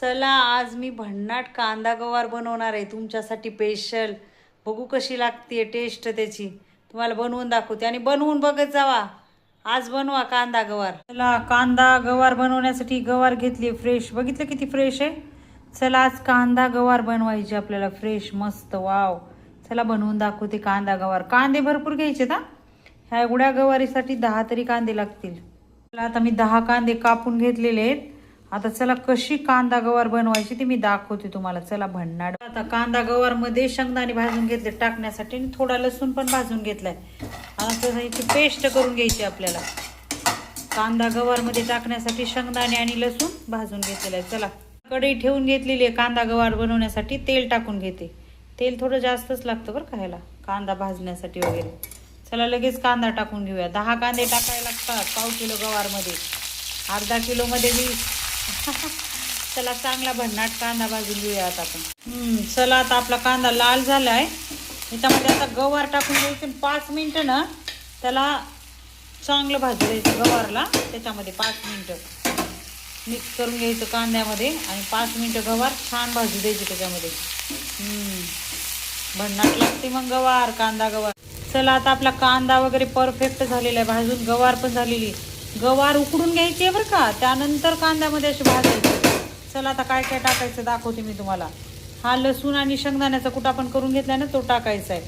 चला आज मी भन्नाट कांदा गवार बनवणार आहे तुमच्यासाठी स्पेशल. बघू कशी लागते टेस्ट त्याची. तुम्हाला बनवून दाखवते आणि बनवून बघत जावा. आज बनवा कांदा गवार. चला कांदा गवार बनवण्यासाठी गवार घेतली फ्रेश. बघितलं किती फ्रेश आहे. चला आज कांदा गवार बनवायची आपल्याला फ्रेश मस्त. वाव. चला बनवून दाखवते कांदा गवार. कांदे भरपूर घ्यायचे ना. ह्या एवढ्या गवारीसाठी 10 तरी कांदे लागतील. चला आता मी 10 कांदे कापून घेतलेले आहेत. आता चला कशी कांदा गवार बनवायची ती मी दाखवते तुम्हाला. चला भन्नाट. आता कांदा गवार मध्ये शेंगदाणे भाजून घेतले टाकण्यासाठी आणि थोडा लसूण पण भाजून घेतलाय. आता याची पेस्ट करून घ्यायची आपल्याला. कांदा गवार मध्ये टाकण्यासाठी शेंगदाणे आणि लसूण भाजून घेतलेलं आहे. चला कढई ठेवून घेतलेली आहे. कांदा गवार बनवण्यासाठी तेल टाकून घेते. तेल थोडं जास्तच लागतं बरं का ह्याला कांदा भाजण्यासाठी वगैरे. चला लगेच कांदा टाकून घेऊया. 10 कांदे टाकायला लागतात पाव किलो गवार मध्ये. अर्धा किलो मध्ये 20. चला चांगला भन्नाट कांदा भाजून घेऊया आता आपण. चला आता आपला कांदा लाल झालाय. याच्यामध्ये आता गवार टाकून घ्यायचे. 5 मिनिटं ना त्याला चांगलं भाजू द्यायचं गवारला. त्याच्यामध्ये 5 मिनिटं मिक्स करून घ्यायचं कांद्यामध्ये आणि 5 मिनिटं गवार छान भाजू द्यायची त्याच्यामध्ये. भन्नाट लागते मग गवार कांदा गवार. चला आता आपला कांदा वगैरे परफेक्ट झालेला आहे भाजून. गवार पण झालेली. गवार उकडून घ्यायची आहे बरं का. त्यानंतर कांद्यामध्ये असे भाजायचे. चला आता काय काय टाकायचं दाखवते मी तुम्हाला. हा लसूण आणि शेंगदाण्याचा कुटा आपण करून घेतला ना तो टाकायचा आहे.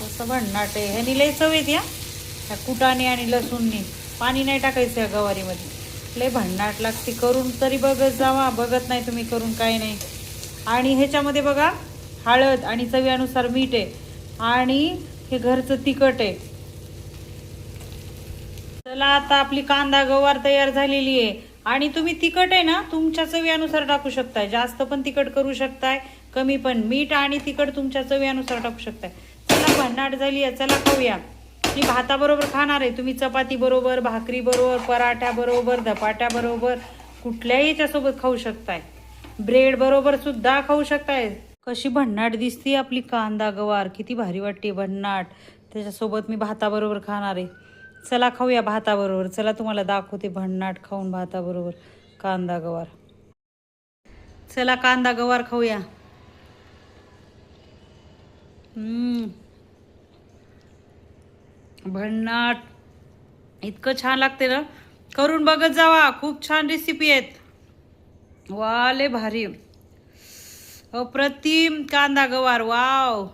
कसं भन्नाट आहे. ह्यानी लय चव येते ह्या कुटाने आणि लसूणनी. पाणी नाही टाकायचं या गवारीमध्ये. लय भन्नाट लागते. करून तरी बघत जावा. बघत नाही तुम्ही करून काही नाही. आणि ह्याच्यामध्ये बघा हळद आणि चवीनुसार मीठ आहे आणि हे घरचं तिखट आहे. चला आता आपली कांदा गवार तयार झालेली आहे. आणि तुम्ही तिखट आहे ना तुमच्या चवीनुसार टाकू शकताय. जास्त पण तिखट करू शकताय कमी पण. मीठ आणि तिखट तुमच्या चवीनुसार टाकू शकताय. चला भन्नाट झाली आहे. चला खाऊया. मी भाताबरोबर खाणार आहे. तुम्ही चपाती बरोबर भाकरी बरोबर पराठ्या बरोबर धपाट्या बरोबर कुठल्याही याच्यासोबत खाऊ शकताय. ब्रेड बरोबर सुद्धा खाऊ शकताय. कशी भन्नाट दिसते आपली कांदा गवार. किती भारी वाटते भन्नाट. त्याच्यासोबत मी भाताबरोबर खाणार आहे. चला खाऊया भाताबरोबर. चला तुम्हाला दाखवते भन्नाट खाऊन भाताबरोबर कांदा गवार. चला कांदा गवार खाऊया. भन्नाट इतकं छान लागते ना. करून बघत जावा. खूप छान रेसिपी आहेत. वाले भारी अप्रतिम कांदा गवार. वाव.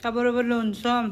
त्याबरोबर लोणचं.